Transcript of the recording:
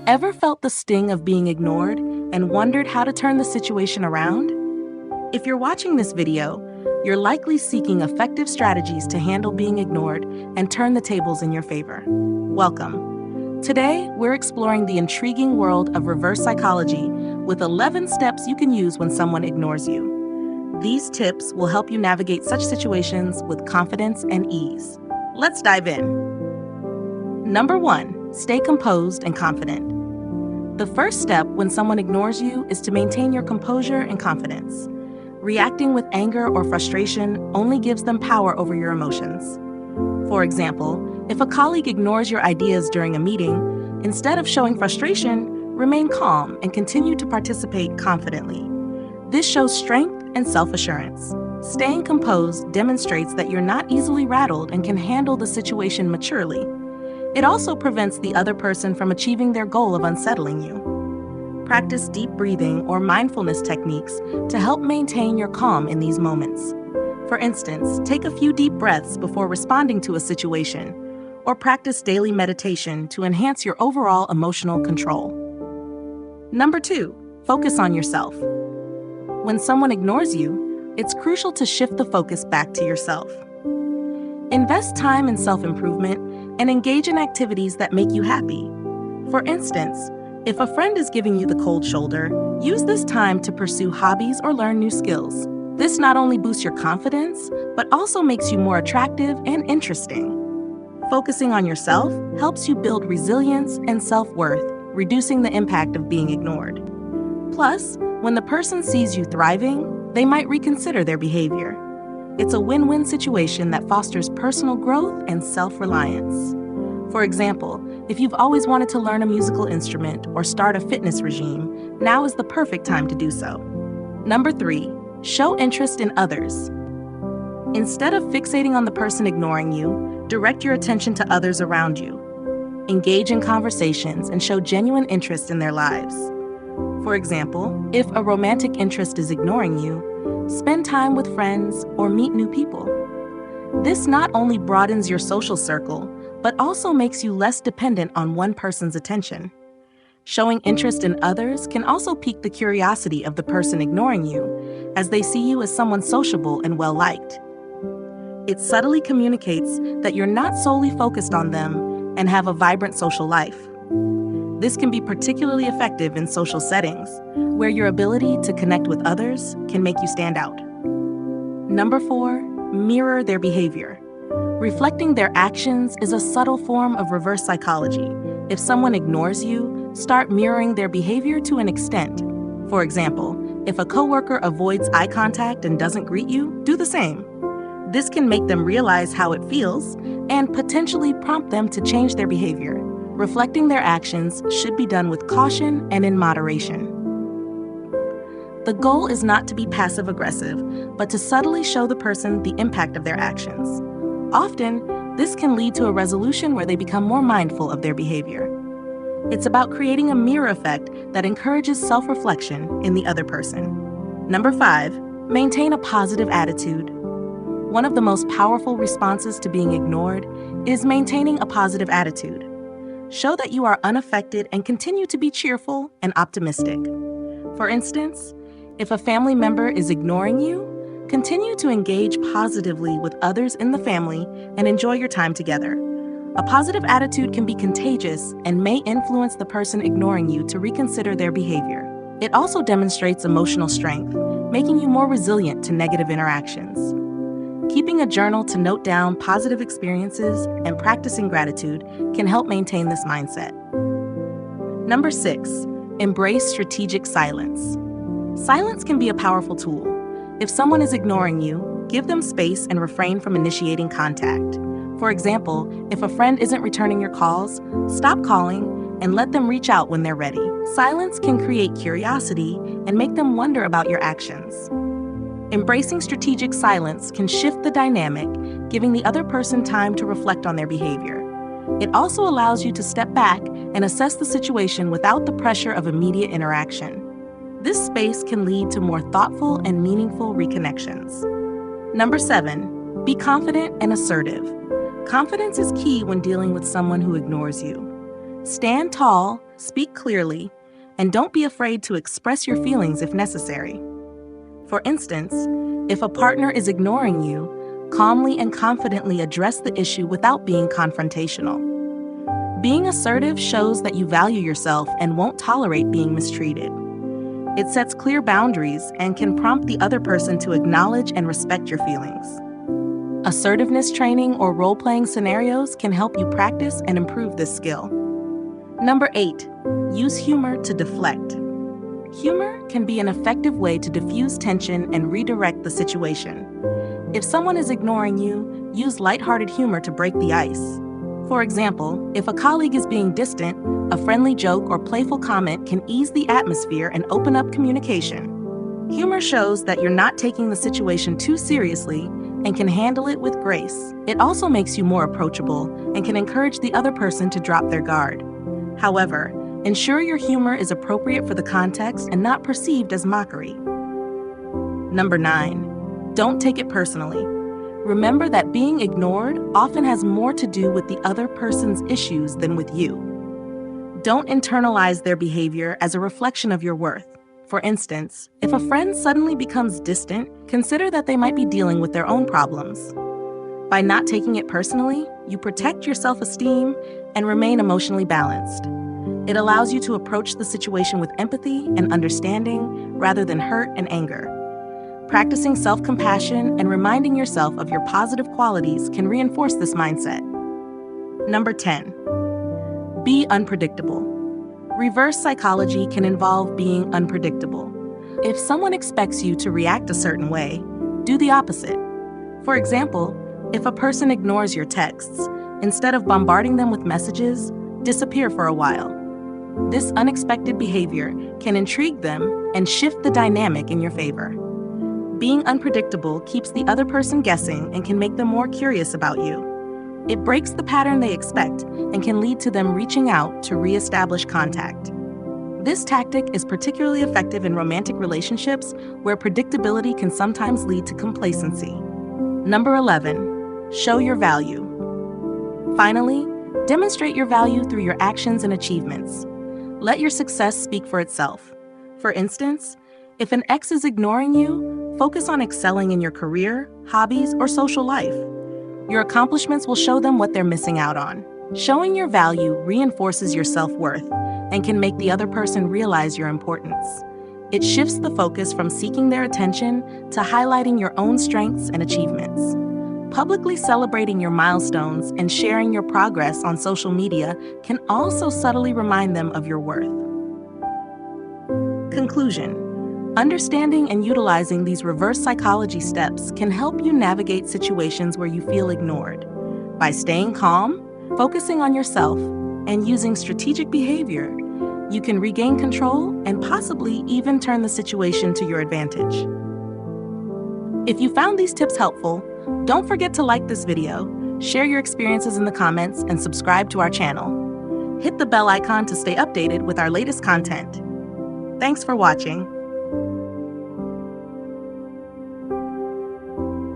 Ever felt the sting of being ignored and wondered how to turn the situation around? If you're watching this video, you're likely seeking effective strategies to handle being ignored and turn the tables in your favor. Welcome. Today, we're exploring the intriguing world of reverse psychology with 11 steps you can use when someone ignores you. These tips will help you navigate such situations with confidence and ease. Let's dive in. Number 1, stay composed and confident. The first step when someone ignores you is to maintain your composure and confidence. Reacting with anger or frustration only gives them power over your emotions. For example, if a colleague ignores your ideas during a meeting, instead of showing frustration, remain calm and continue to participate confidently. This shows strength and self-assurance. Staying composed demonstrates that you're not easily rattled and can handle the situation maturely. It also prevents the other person from achieving their goal of unsettling you. Practice deep breathing or mindfulness techniques to help maintain your calm in these moments. For instance, take a few deep breaths before responding to a situation, or practice daily meditation to enhance your overall emotional control. Number 2, focus on yourself. When someone ignores you, it's crucial to shift the focus back to yourself. Invest time in self-improvement and engage in activities that make you happy. For instance, if a friend is giving you the cold shoulder, use this time to pursue hobbies or learn new skills. This not only boosts your confidence, but also makes you more attractive and interesting. Focusing on yourself helps you build resilience and self-worth, reducing the impact of being ignored. Plus, when the person sees you thriving, they might reconsider their behavior. It's a win-win situation that fosters personal growth and self-reliance. For example, if you've always wanted to learn a musical instrument or start a fitness regime, now is the perfect time to do so. Number 3, show interest in others. Instead of fixating on the person ignoring you, direct your attention to others around you. Engage in conversations and show genuine interest in their lives. For example, if a romantic interest is ignoring you, spend time with friends or meet new people. This not only broadens your social circle, but also makes you less dependent on one person's attention. Showing interest in others can also pique the curiosity of the person ignoring you, as they see you as someone sociable and well-liked. It subtly communicates that you're not solely focused on them and have a vibrant social life. This can be particularly effective in social settings, where your ability to connect with others can make you stand out. Number 4, mirror their behavior. Reflecting their actions is a subtle form of reverse psychology. If someone ignores you, start mirroring their behavior to an extent. For example, if a coworker avoids eye contact and doesn't greet you, do the same. This can make them realize how it feels and potentially prompt them to change their behavior. Reflecting their actions should be done with caution and in moderation. The goal is not to be passive-aggressive, but to subtly show the person the impact of their actions. Often, this can lead to a resolution where they become more mindful of their behavior. It's about creating a mirror effect that encourages self-reflection in the other person. Number 5, maintain a positive attitude. One of the most powerful responses to being ignored is maintaining a positive attitude. Show that you are unaffected and continue to be cheerful and optimistic. For instance, if a family member is ignoring you, continue to engage positively with others in the family and enjoy your time together. A positive attitude can be contagious and may influence the person ignoring you to reconsider their behavior. It also demonstrates emotional strength, making you more resilient to negative interactions. Keeping a journal to note down positive experiences and practicing gratitude can help maintain this mindset. Number 6, embrace strategic silence. Silence can be a powerful tool. If someone is ignoring you, give them space and refrain from initiating contact. For example, if a friend isn't returning your calls, stop calling and let them reach out when they're ready. Silence can create curiosity and make them wonder about your actions. Embracing strategic silence can shift the dynamic, giving the other person time to reflect on their behavior. It also allows you to step back and assess the situation without the pressure of immediate interaction. This space can lead to more thoughtful and meaningful reconnections. Number 7, be confident and assertive. Confidence is key when dealing with someone who ignores you. Stand tall, speak clearly, and don't be afraid to express your feelings if necessary. For instance, if a partner is ignoring you, calmly and confidently address the issue without being confrontational. Being assertive shows that you value yourself and won't tolerate being mistreated. It sets clear boundaries and can prompt the other person to acknowledge and respect your feelings. Assertiveness training or role-playing scenarios can help you practice and improve this skill. Number 8, use humor to deflect. Humor can be an effective way to diffuse tension and redirect the situation. If someone is ignoring you, use lighthearted humor to break the ice. For example, if a colleague is being distant, a friendly joke or playful comment can ease the atmosphere and open up communication. Humor shows that you're not taking the situation too seriously and can handle it with grace. It also makes you more approachable and can encourage the other person to drop their guard. However, ensure your humor is appropriate for the context and not perceived as mockery. Number 9, don't take it personally. Remember that being ignored often has more to do with the other person's issues than with you. Don't internalize their behavior as a reflection of your worth. For instance, if a friend suddenly becomes distant, consider that they might be dealing with their own problems. By not taking it personally, you protect your self-esteem and remain emotionally balanced. It allows you to approach the situation with empathy and understanding rather than hurt and anger. Practicing self-compassion and reminding yourself of your positive qualities can reinforce this mindset. Number 10, be unpredictable. Reverse psychology can involve being unpredictable. If someone expects you to react a certain way, do the opposite. For example, if a person ignores your texts, instead of bombarding them with messages, disappear for a while. This unexpected behavior can intrigue them and shift the dynamic in your favor. Being unpredictable keeps the other person guessing and can make them more curious about you. It breaks the pattern they expect and can lead to them reaching out to reestablish contact. This tactic is particularly effective in romantic relationships where predictability can sometimes lead to complacency. Number 11, show your value. Finally, demonstrate your value through your actions and achievements. Let your success speak for itself. For instance, if an ex is ignoring you, focus on excelling in your career, hobbies, or social life. Your accomplishments will show them what they're missing out on. Showing your value reinforces your self-worth and can make the other person realize your importance. It shifts the focus from seeking their attention to highlighting your own strengths and achievements. Publicly celebrating your milestones and sharing your progress on social media can also subtly remind them of your worth. Conclusion: understanding and utilizing these reverse psychology steps can help you navigate situations where you feel ignored. By staying calm, focusing on yourself, and using strategic behavior, you can regain control and possibly even turn the situation to your advantage. If you found these tips helpful, don't forget to like this video, share your experiences in the comments, and subscribe to our channel. Hit the bell icon to stay updated with our latest content. Thanks for watching.